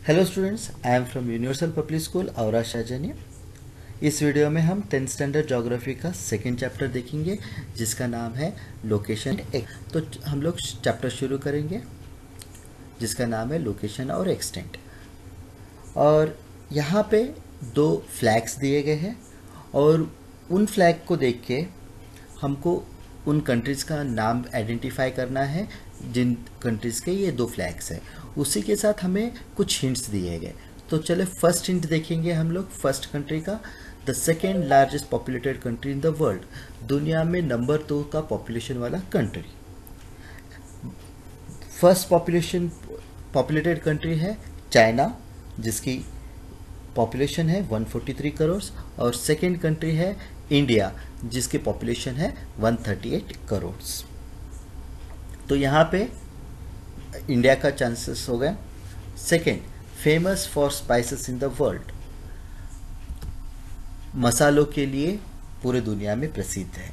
Hello students, I am from universal public school औरा शाहजहानिया। इस video में हम 10th स्टैंडर्ड ज्योग्राफी का सेकेंड चैप्टर देखेंगे जिसका नाम है लोकेशन। तो हम लोग चैप्टर शुरू करेंगे जिसका नाम है लोकेशन और एक्सटेंट। और यहाँ पे दो फ्लैग्स दिए गए हैं और उन फ्लैग को देख के हमको उन कंट्रीज़ का नाम आइडेंटिफाई करना है जिन कंट्रीज़ के ये दो फ्लैग्स हैं। उसी के साथ हमें कुछ हिंट्स दिए गए। तो चले फर्स्ट हिंट देखेंगे हम लोग फर्स्ट कंट्री का। The second largest populated country in the world, दुनिया में नंबर 2 का पॉपुलेशन वाला कंट्री। फर्स्ट पॉपुलेटेड कंट्री है चाइना जिसकी पॉपुलेशन है 143 करोड़, और सेकेंड कंट्री है इंडिया जिसकी पॉपुलेशन है 138 करोड़। तो यहाँ पे इंडिया का चांसेस हो गया। Second, famous for spices in the world, मसालों के लिए पूरे दुनिया में प्रसिद्ध है।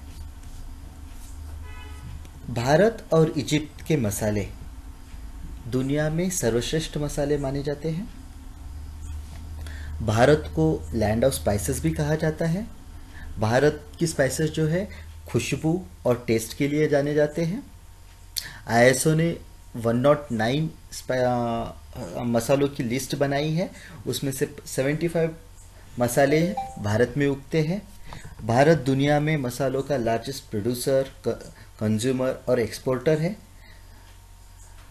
भारत और इजिप्ट के मसाले दुनिया में सर्वश्रेष्ठ मसाले माने जाते हैं। भारत को लैंड ऑफ स्पाइसेस भी कहा जाता है। भारत की स्पाइसेस जो है खुशबू और टेस्ट के लिए जाने जाते हैं। आईएसओ ने 109 मसालों की लिस्ट बनाई है, उसमें से 75 मसाले भारत में उगते हैं। भारत दुनिया में मसालों का लार्जेस्ट प्रोड्यूसर, कंज्यूमर और एक्सपोर्टर है।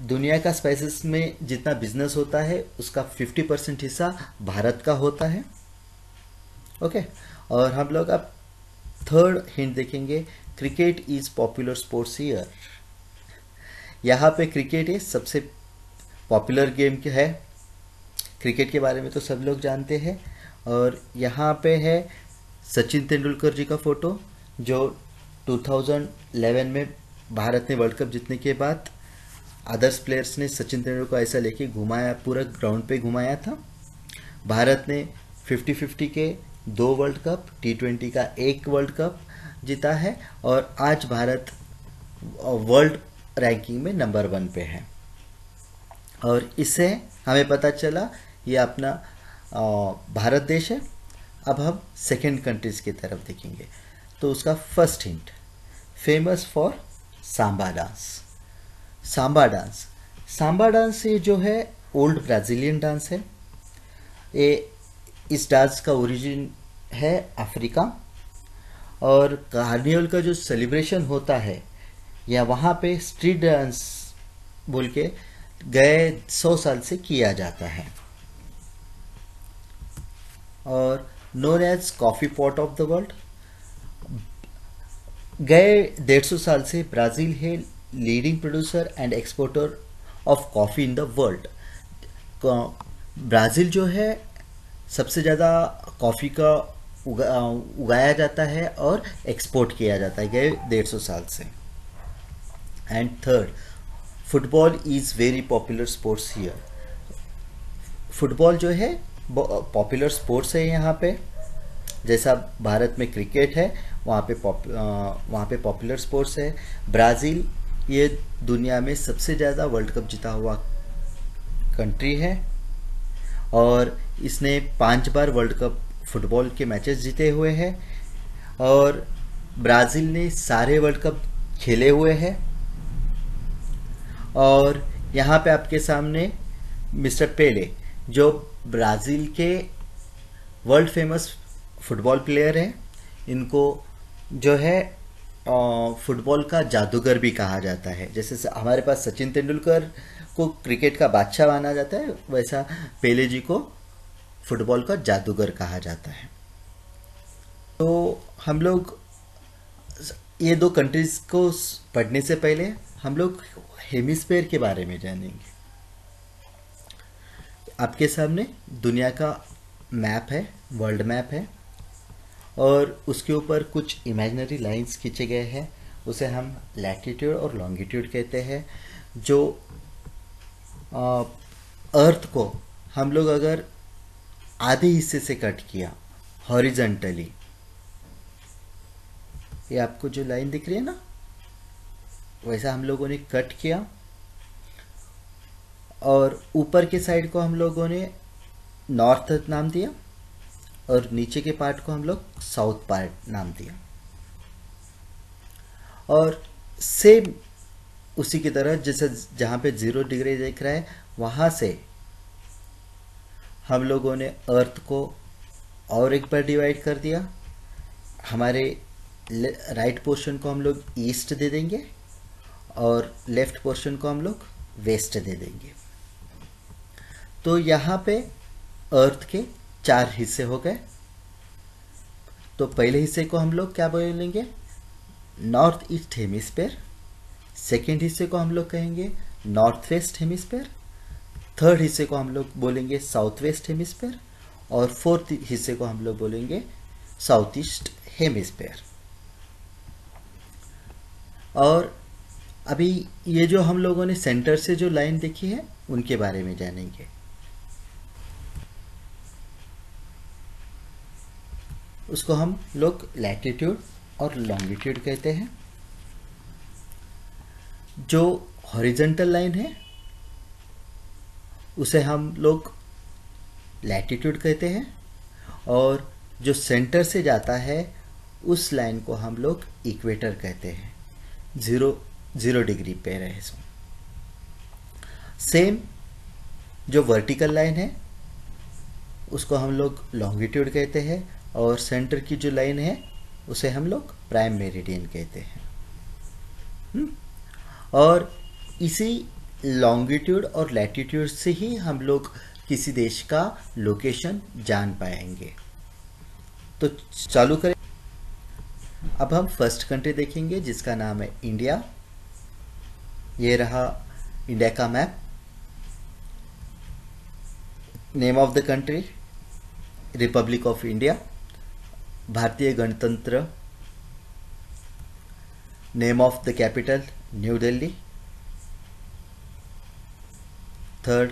दुनिया का स्पाइसेस में जितना बिजनेस होता है उसका 50% हिस्सा भारत का होता है। ओके, और हम लोग अब थर्ड हिंट देखेंगे। Cricket is popular sports here, यहाँ पे क्रिकेट है सबसे पॉपुलर गेम है। क्रिकेट के बारे में तो सब लोग जानते हैं। और यहाँ पे है सचिन तेंदुलकर जी का फ़ोटो जो 2011 में भारत ने वर्ल्ड कप जीतने के बाद अदर्स प्लेयर्स ने सचिन तेंदुलकर को ऐसा लेके घुमाया, पूरा ग्राउंड पे घुमाया था। भारत ने 50-50 के 2 वर्ल्ड कप, T20 का 1 वर्ल्ड कप जीता है और आज भारत वर्ल्ड रैंकिंग में नंबर 1 पे है। और इससे हमें पता चला ये अपना भारत देश है। अब हम सेकेंड कंट्रीज की तरफ देखेंगे। तो उसका first hint, famous for Samba dance. Samba dance, Samba dance ये जो है ओल्ड ब्राज़ीलियन डांस है। ये इस डांस का ओरिजिन है अफ्रीका। और कार्निवल का जो सेलिब्रेशन होता है या वहाँ पे स्ट्रीट डांस बोल के गए 100 साल से किया जाता है। और known as coffee pot of the world, गए 150 साल से ब्राज़ील है leading producer and exporter of coffee in the world. Brazil जो है सबसे ज़्यादा कॉफ़ी का उगाया जाता है और एक्सपोर्ट किया जाता है गए 150 साल से। And third, football is very popular sports here. Football जो है पॉपुलर स्पोर्ट्स है यहाँ पे। जैसा भारत में क्रिकेट है वहाँ पे पॉपुलर स्पोर्ट्स है। ब्राज़ील ये दुनिया में सबसे ज़्यादा वर्ल्ड कप जीता हुआ कंट्री है और इसने 5 बार वर्ल्ड कप फुटबॉल के मैचेस जीते हुए हैं। और ब्राज़ील ने सारे वर्ल्ड कप खेले हुए हैं। और यहाँ पे आपके सामने मिस्टर पेले जो ब्राज़ील के वर्ल्ड फेमस फुटबॉल प्लेयर हैं, इनको जो है फुटबॉल का जादूगर भी कहा जाता है। जैसे हमारे पास सचिन तेंदुलकर को क्रिकेट का बादशाह माना जाता है, वैसा पेले जी को फुटबॉल का जादूगर कहा जाता है। तो हम लोग ये दो कंट्रीज़ को पढ़ने से पहले हम लोग हेमिस्फेयर के बारे में जानेंगे। आपके सामने दुनिया का मैप है, वर्ल्ड मैप है, और उसके ऊपर कुछ इमेजिनरी लाइंस खींचे गए हैं, उसे हम लैटिट्यूड और लॉन्गिट्यूड कहते हैं। जो अर्थ को हम लोग अगर आधे हिस्से से कट किया हॉरिजॉन्टली, ये आपको जो लाइन दिख रही है ना, वैसा हम लोगों ने कट किया और ऊपर के साइड को हम लोगों ने नॉर्थ नाम दिया और नीचे के पार्ट को हम लोग साउथ पार्ट नाम दिया। और सेम उसी की तरह जैसे जहाँ पे 0 डिग्री दिख रहा है वहाँ से हम लोगों ने अर्थ को और एक बार डिवाइड कर दिया। हमारे राइट पोर्शन को हम लोग ईस्ट दे देंगे और लेफ्ट पोर्शन को हम लोग वेस्ट दे देंगे। तो यहाँ पे अर्थ के 4 हिस्से हो गए। तो पहले हिस्से को हम लोग क्या बोलेंगे, नॉर्थ ईस्ट हेमिस्फेयर। सेकेंड हिस्से को हम लोग कहेंगे नॉर्थ वेस्ट हेमिस्फेयर। थर्ड हिस्से को हम लोग बोलेंगे साउथ वेस्ट हेमिस्फेयर और फोर्थ हिस्से को हम लोग बोलेंगे साउथ ईस्ट हेमिस्फेयर। और अभी ये जो हम लोगों ने सेंटर से जो लाइन देखी है उनके बारे में जानेंगे। उसको हम लोग लैटिट्यूड और लॉन्गिट्यूड कहते हैं। जो हॉरिजॉन्टल लाइन है उसे हम लोग लैटिट्यूड कहते हैं और जो सेंटर से जाता है उस लाइन को हम लोग इक्वेटर कहते हैं। 0 डिग्री पे रहे सो। सेम जो वर्टिकल लाइन है उसको हम लोग लॉन्गिट्यूड कहते हैं और सेंटर की जो लाइन है उसे हम लोग प्राइम मेरिडियन कहते हैं। और इसी लॉन्गिट्यूड और लैटिट्यूड से ही हम लोग किसी देश का लोकेशन जान पाएंगे। तो चालू करें। अब हम फर्स्ट कंट्री देखेंगे जिसका नाम है इंडिया। ये रहा इंडिया का map. Name of the country Republic of India, भारतीय गणतंत्र। Name of the capital new Delhi. Third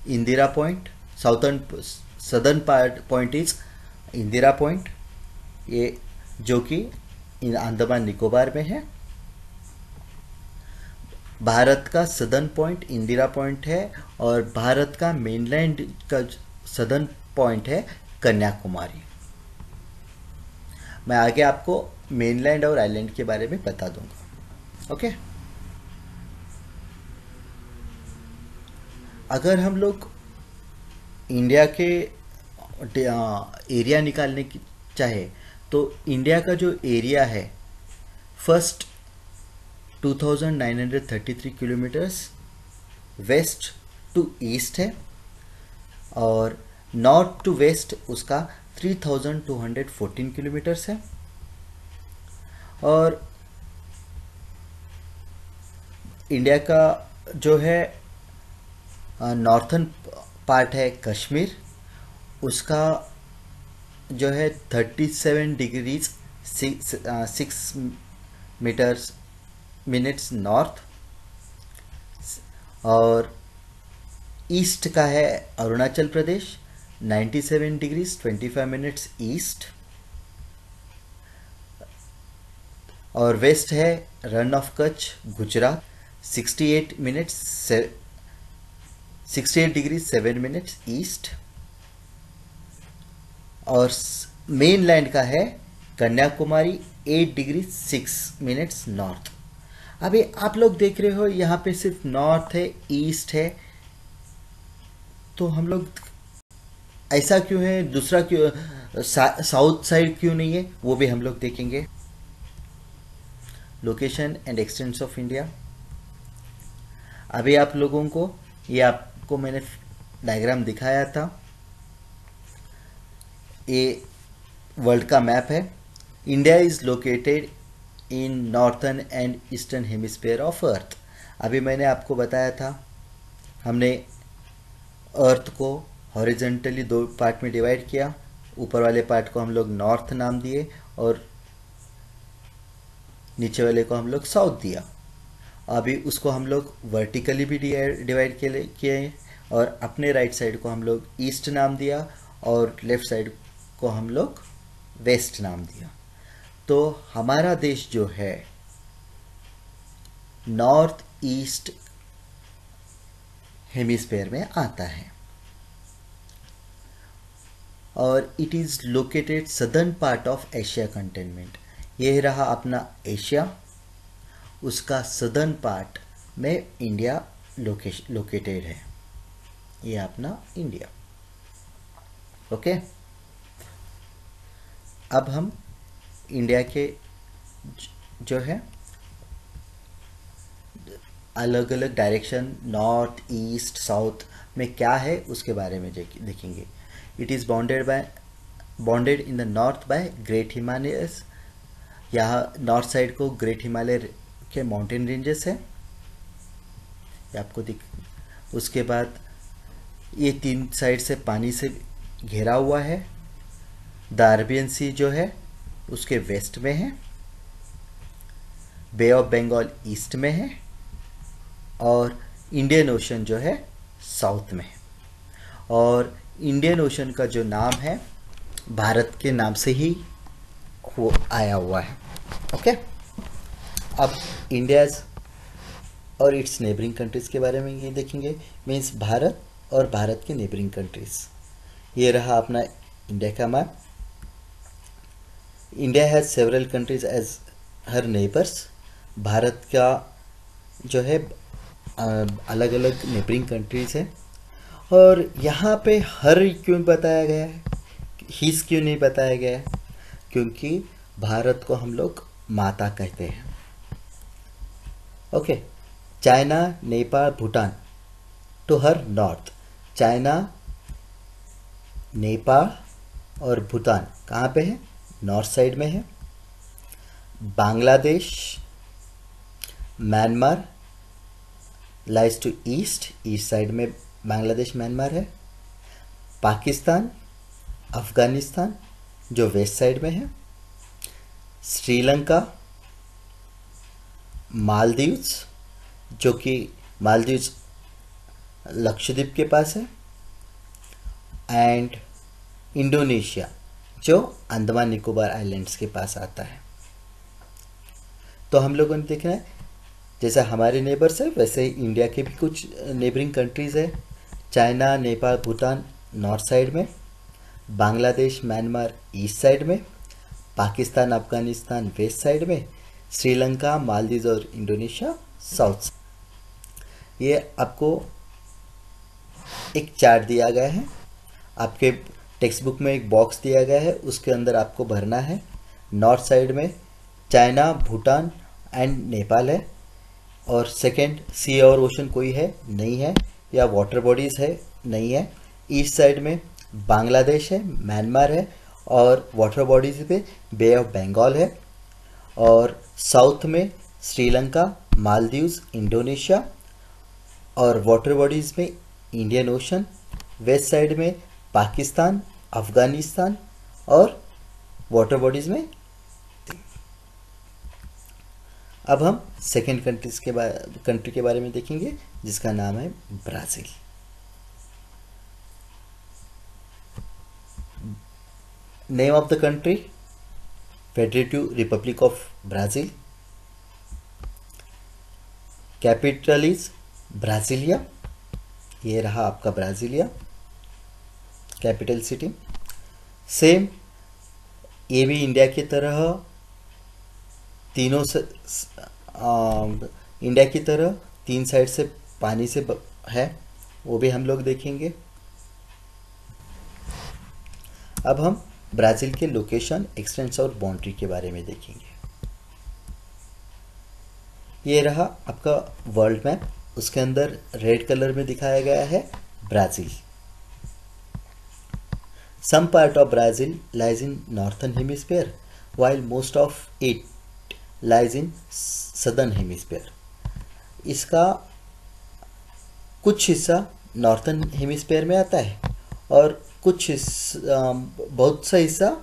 Indira point, southern point is Indira point, ये जो कि अंडमान निकोबार में है। भारत का सदर्न पॉइंट इंदिरा पॉइंट है और भारत का मेनलैंड का सदर्न पॉइंट है कन्याकुमारी। मैं आगे आपको मेनलैंड और आइलैंड के बारे में बता दूंगा। ओके, अगर हम लोग इंडिया के एरिया निकालने की चाहे तो इंडिया का जो एरिया है first 2933 kilometres west to east है और नॉर्थ टू वेस्ट उसका 3214 किलोमीटर्स है। और इंडिया का जो है नॉर्थन पार्ट है कश्मीर, उसका जो है 37 डिग्रीज 6 मिनट्स नॉर्थ। और ईस्ट का है Arunachal Pradesh 97 degrees 25 minutes east. और वेस्ट है run of Kutch Gujarat 68 degree 7 minutes east. और मेन लैंड का है कन्याकुमारी 8 डिग्री 6 मिनट्स नॉर्थ। अभी आप लोग देख रहे हो यहाँ पे सिर्फ नॉर्थ है, ईस्ट है, तो हम लोग ऐसा क्यों है, दूसरा क्यों साउथ साइड क्यों नहीं है, वो भी हम लोग देखेंगे। Location and expanse of India. अभी आप लोगों को ये आपको मैंने डायग्राम दिखाया था, ये वर्ल्ड का मैप है। India is located in northern and eastern hemisphere of earth. अभी मैंने आपको बताया था, हमने अर्थ को हॉरिजॉन्टली 2 पार्ट में डिवाइड किया। ऊपर वाले पार्ट को हम लोग नॉर्थ नाम दिए और नीचे वाले को हम लोग साउथ दिया। अभी उसको हम लोग वर्टिकली भी डिवाइड किए और अपने राइट साइड को हम लोग ईस्ट नाम दिया और लेफ्ट साइड को हम लोग वेस्ट नाम दिया। तो हमारा देश जो है नॉर्थ ईस्ट हेमिस्फेयर में आता है और it is located southern part of Asia continent. ये रहा अपना एशिया, उसका सदर्न पार्ट में इंडिया लोकेटेड है। ये अपना इंडिया। ओके, अब हम इंडिया के जो है अलग अलग डायरेक्शन नॉर्थ ईस्ट साउथ में क्या है उसके बारे में देखेंगे। It is bonded in the north bye great Himalayas. यहाँ नॉर्थ साइड को ग्रेट हिमालय के माउंटेन रेंजेस है, ये आपको दिख। उसके बाद ये 3 साइड से पानी से घिरा हुआ है। द अरेबियन सी जो है उसके वेस्ट में है, बे ऑफ बंगाल ईस्ट में है और इंडियन ओशन जो है साउथ में है। और इंडियन ओशन का जो नाम है भारत के नाम से ही वो आया हुआ है। ओके, अब इंडियाज और इट्स नेबरिंग कंट्रीज़ के बारे में ये देखेंगे। मीन्स भारत और भारत के नेबरिंग कंट्रीज़। ये रहा अपना इंडिया का map. India has several countries as her neighbours. Bharat का जो है अलग अलग नेबरिंग कंट्रीज़ है। और यहाँ पे हर क्यों बताया गया है, हिस क्यों नहीं बताया गया है? क्योंकि भारत को हम लोग माता कहते हैं। Okay, China Nepal Bhutan to her north. China Nepal और भूटान कहाँ पे है? नॉर्थ साइड में है। Bangladesh Myanmar lies to east side में बांग्लादेश म्यांमार है। पाकिस्तान अफगानिस्तान जो वेस्ट साइड में है। श्रीलंका मालदीव्स जो कि मालदीव्स लक्षद्वीप के पास है। एंड इंडोनेशिया जो अंडमान निकोबार आइलैंड्स के पास आता है। तो हम लोगों ने देखना है जैसे हमारे नेबर्स है वैसे ही इंडिया के भी कुछ नेबरिंग कंट्रीज़ है। China Nepal Bhutan north side में, बांग्लादेश म्यांमार ईस्ट साइड में, पाकिस्तान अफगानिस्तान वेस्ट साइड में, श्रीलंका मालदीव और इंडोनेशिया साउथ। ये आपको एक चार्ट दिया गया है, आपके टेक्स्ट बुक में एक बॉक्स दिया गया है, उसके अंदर आपको भरना है। नॉर्थ साइड में चाइना भूटान एंड नेपाल है और सेकंड सी और ओशन कोई है नहीं है, या वाटर बॉडीज़ है नहीं है। ईस्ट साइड में बांग्लादेश है म्यांमार है और वाटर बॉडीज़ पे बे ऑफ बंगाल है। और साउथ में श्रीलंका मालदीव्स इंडोनेशिया और वाटर बॉडीज़ में इंडियन ओशन। वेस्ट साइड में पाकिस्तान अफगानिस्तान और वाटर बॉडीज़ में। अब हम सेकेंड कंट्री के बारे में देखेंगे जिसका नाम है Brazil. Name of the country federative republic of Brazil. Capital is Brasilia. ये रहा आपका ब्राज़ीलिया कैपिटल सिटी। सेम ये भी इंडिया की तरह तीनों से इंडिया की तरह 3 साइड से पानी से है, वो भी हम लोग देखेंगे। अब हम ब्राज़ील के लोकेशन एक्सटेंस और बाउंड्री के बारे में देखेंगे। ये रहा आपका वर्ल्ड मैप, उसके अंदर रेड कलर में दिखाया गया है Brazil. Some part of Brazil lies in northern hemisphere while most of it lies in southern hemisphere। इसका कुछ हिस्सा नॉर्थर्न हेमिस्फीयर में आता है और कुछ बहुत सा हिस्सा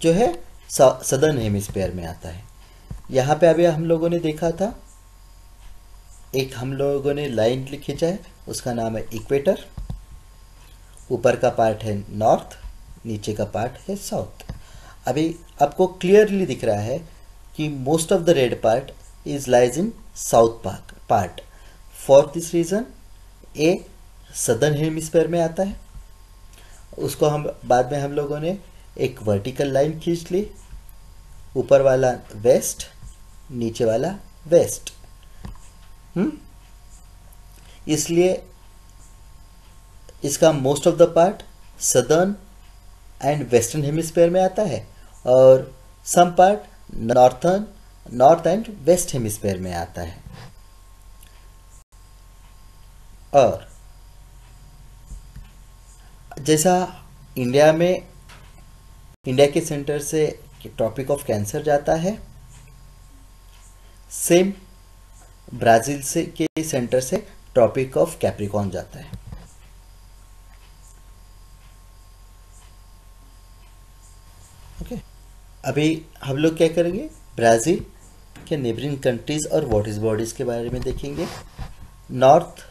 जो है सदर्न हेमिस्फीयर में आता है। यहाँ पे अभी हम लोगों ने देखा था, एक हम लोगों ने लाइन खींचा है, उसका नाम है इक्वेटर। ऊपर का पार्ट है नॉर्थ, नीचे का पार्ट है साउथ। अभी आपको क्लियरली दिख रहा है कि most of the red part is lies in south part. For this reason A southern hemisphere में आता है। उसको हम बाद में हम लोगों ने एक वर्टिकल लाइन खींच ली, ऊपर वाला वेस्ट, नीचे वाला वेस्ट। इसलिए इसका most of the part southern and western hemisphere में आता है और some part north and west hemisphere में आता है। और जैसा इंडिया के सेंटर से ट्रॉपिक ऑफ कैंसर जाता है, सेम ब्राज़ील से के सेंटर से ट्रॉपिक ऑफ कैप्रिकॉर्न जाता है। ओके, अभी हम लोग क्या करेंगे, ब्राज़ील के नेबरिंग कंट्रीज और वाटर बॉडीज के बारे में देखेंगे। नॉर्थ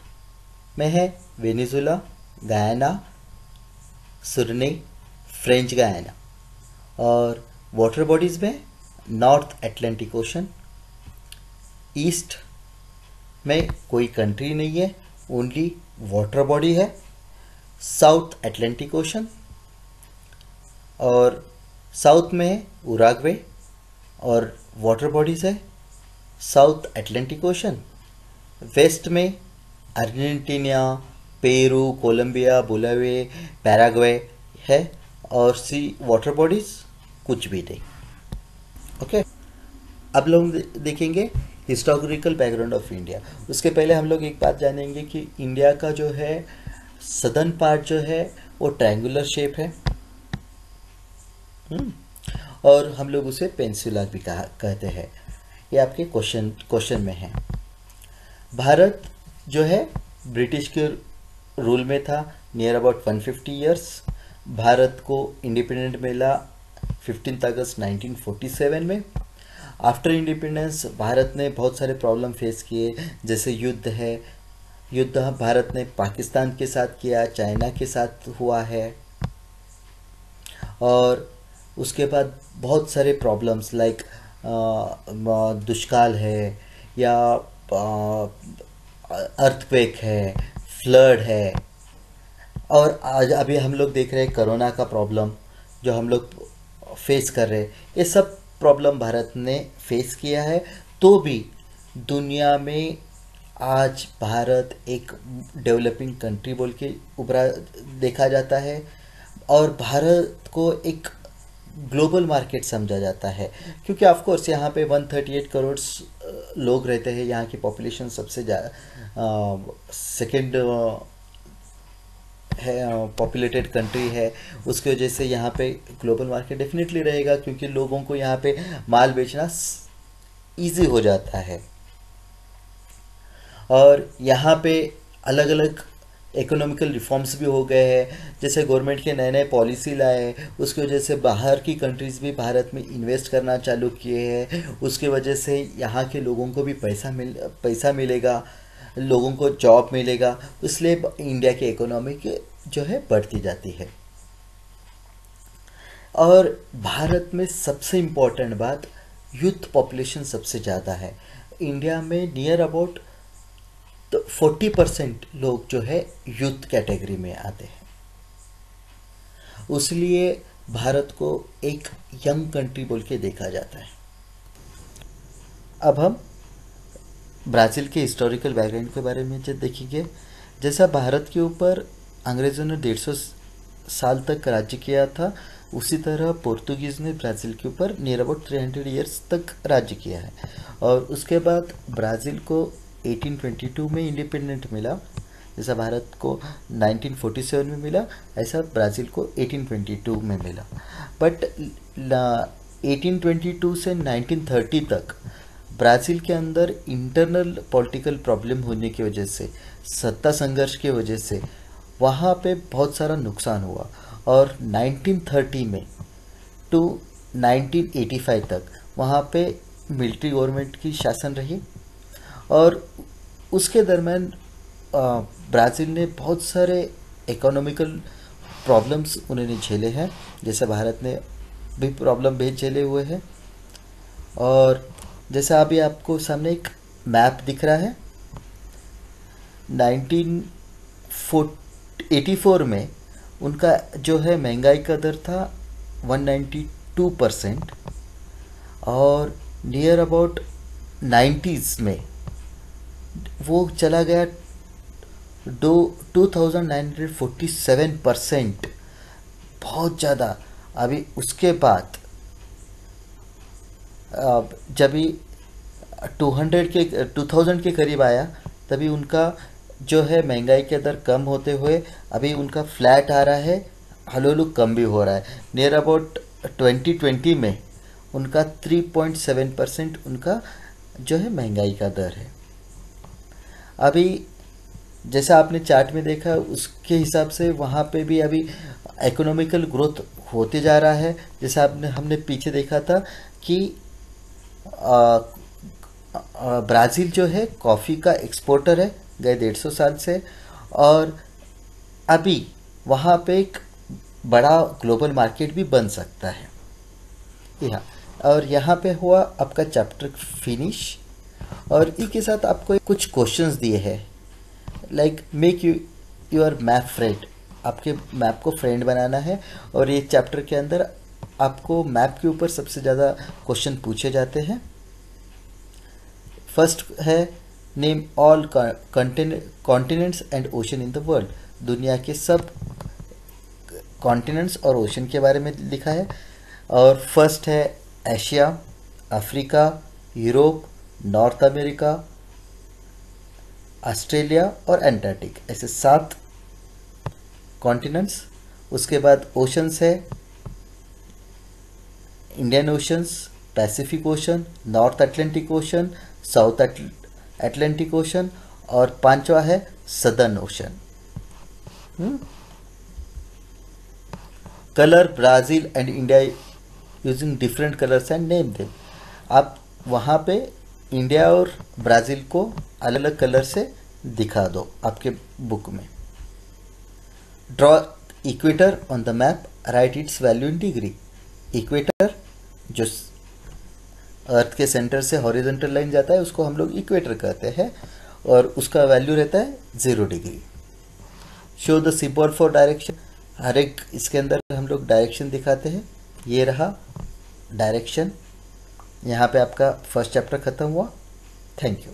में है Venezuela, Guyana, Suriname, French Guiana. और वाटर बॉडीज में नॉर्थ अटलांटिक ओशन। ईस्ट में कोई कंट्री नहीं है, ओनली वाटर बॉडी है, साउथ अटलांटिक ओशन। और साउथ में है उराग्वे और वाटर बॉडीज है, साउथ अटलांटिक ओशन। वेस्ट में Argentina, Peru, Colombia, Bolivia, Paraguay है और सी वाटर बॉडीज कुछ भी नहीं। ओके, अब लोग देखेंगे हिस्टोरिकल बैकग्राउंड ऑफ इंडिया। उसके पहले हम लोग एक बात जानेंगे कि इंडिया का जो है सदर्न पार्ट जो है वो ट्रायंगुलर शेप है। और हम लोग उसे पेनिनसुला भी कहते हैं। ये आपके क्वेश्चन में है। भारत जो है ब्रिटिश के रूल में था नियर अबाउट 150 ईयर्स। भारत को इंडिपेंडेंट मिला 15 अगस्त 1947 में। आफ्टर इंडिपेंडेंस भारत ने बहुत सारे प्रॉब्लम फेस किए, जैसे युद्ध भारत ने पाकिस्तान के साथ किया, चाइना के साथ हुआ है। और उसके बाद बहुत सारे प्रॉब्लम्स लाइक दुष्काल है या अर्थक्वेक है, फ्लड है। और आज अभी हम लोग देख रहे हैं कोरोना का प्रॉब्लम जो हम लोग फेस कर रहे हैं। ये सब प्रॉब्लम भारत ने फेस किया है, तो भी दुनिया में आज भारत एक डेवलपिंग कंट्री बोल के उभरा देखा जाता है और भारत को एक ग्लोबल मार्केट समझा जाता है, क्योंकि ऑफ कोर्स यहाँ पे 138 करोड़ लोग रहते हैं। यहाँ की पॉपुलेशन सबसे सेकेंड है पॉपुलेटेड कंट्री है। उसकी वजह से यहाँ पे ग्लोबल मार्केट डेफिनेटली रहेगा, क्योंकि लोगों को यहाँ पे माल बेचना इजी हो जाता है। और यहाँ पे अलग अलग इकोनॉमिकल रिफॉर्म्स भी हो गए हैं, जैसे गवर्नमेंट के नए नए पॉलिसी लाए, उसकी वजह से बाहर की कंट्रीज़ भी भारत में इन्वेस्ट करना चालू किए हैं। उसकी वजह से यहाँ के लोगों को भी पैसा मिलेगा, लोगों को जॉब मिलेगा, इसलिए इंडिया की इकोनॉमी जो है बढ़ती जाती है। और भारत में सबसे इम्पोर्टेंट बात, यूथ पॉपुलेशन सबसे ज़्यादा है। इंडिया में नियर अबाउट 40% लोग जो है यूथ कैटेगरी में आते हैं, इसलिए भारत को एक यंग कंट्री बोल के देखा जाता है। अब हम ब्राज़ील के हिस्टोरिकल बैकग्राउंड के बारे में देखेंगे। जैसा भारत के ऊपर अंग्रेज़ों ने 150 साल तक राज्य किया था, उसी तरह पोर्तुगीज़ ने ब्राज़ील के ऊपर नियर अबाउट 300 ईयर्स तक राज्य किया है। और उसके बाद ब्राज़ील को 1822 में इंडिपेंडेंट मिला। जैसा भारत को 1947 में मिला, ऐसा ब्राज़ील को 1822 में मिला। बट 1822 से 1930 तक ब्राज़ील के अंदर इंटरनल पॉलिटिकल प्रॉब्लम होने की वजह से, सत्ता संघर्ष की वजह से वहाँ पे बहुत सारा नुकसान हुआ। और 1930 में टू 1985 तक वहाँ पे मिलिट्री गवर्नमेंट की शासन रही। और उसके दरम्यान ब्राज़ील ने बहुत सारे इकोनॉमिकल प्रॉब्लम्स उन्होंने झेले हैं, जैसे भारत ने भी प्रॉब्लम भी झेले हुए हैं। और जैसा अभी आपको सामने एक मैप दिख रहा है, 1984 में उनका जो है महंगाई का दर था 192%, और नियर अबाउट 90s में वो चला गया 2947%, बहुत ज़्यादा। अभी उसके बाद जब भी 2000 के करीब आया, तभी उनका जो है महंगाई के दर कम होते हुए अभी उनका फ्लैट आ रहा है, हलो कम भी हो रहा है। नियर अबाउट 2020 में उनका 3.7% उनका जो है महंगाई का दर है। अभी जैसा आपने चार्ट में देखा, उसके हिसाब से वहाँ पे भी अभी इकोनॉमिकल ग्रोथ होते जा रहा है। जैसा हमने पीछे देखा था कि ब्राज़ील जो है कॉफ़ी का एक्सपोर्टर है गए 150 साल से, और अभी वहाँ पे एक बड़ा ग्लोबल मार्केट भी बन सकता है। यहाँ और यहाँ पे हुआ आपका चैप्टर फिनिश, और इसके साथ आपको कुछ क्वेश्चंस दिए हैं, like make your map friend, आपके मैप को फ्रेंड बनाना है। और ये चैप्टर के अंदर आपको मैप के ऊपर सबसे ज़्यादा क्वेश्चन पूछे जाते हैं। फर्स्ट है name all continents and ocean in the world, दुनिया के सब कॉन्टिनेंट्स और ओशन के बारे में लिखा है। और फर्स्ट है Asia, Africa, Europe, north America, Australia और एंटार्क्टिक, ऐसे 7 कॉन्टिनेंट्स। उसके बाद ओशंस है Indian oceans, Pacific ocean, north Atlantic ocean, south Atlantic ocean, और 5वां है southern ocean. Colour Brazil and India using different colours and name them, आप वहाँ पे इंडिया और ब्राज़ील को अलग अलग कलर से दिखा दो आपके बुक में। Draw equator on the map, right it's value in degree. Equator जो अर्थ के सेंटर से हॉरिजॉन्टल लाइन जाता है उसको हम लोग इक्वेटर कहते हैं, और उसका वैल्यू रहता है 0 degree. Show the symbol for direction, हर एक इसके अंदर हम लोग डायरेक्शन दिखाते हैं। ये रहा डायरेक्शन। यहाँ पे आपका फर्स्ट चैप्टर खत्म हुआ। Thank you.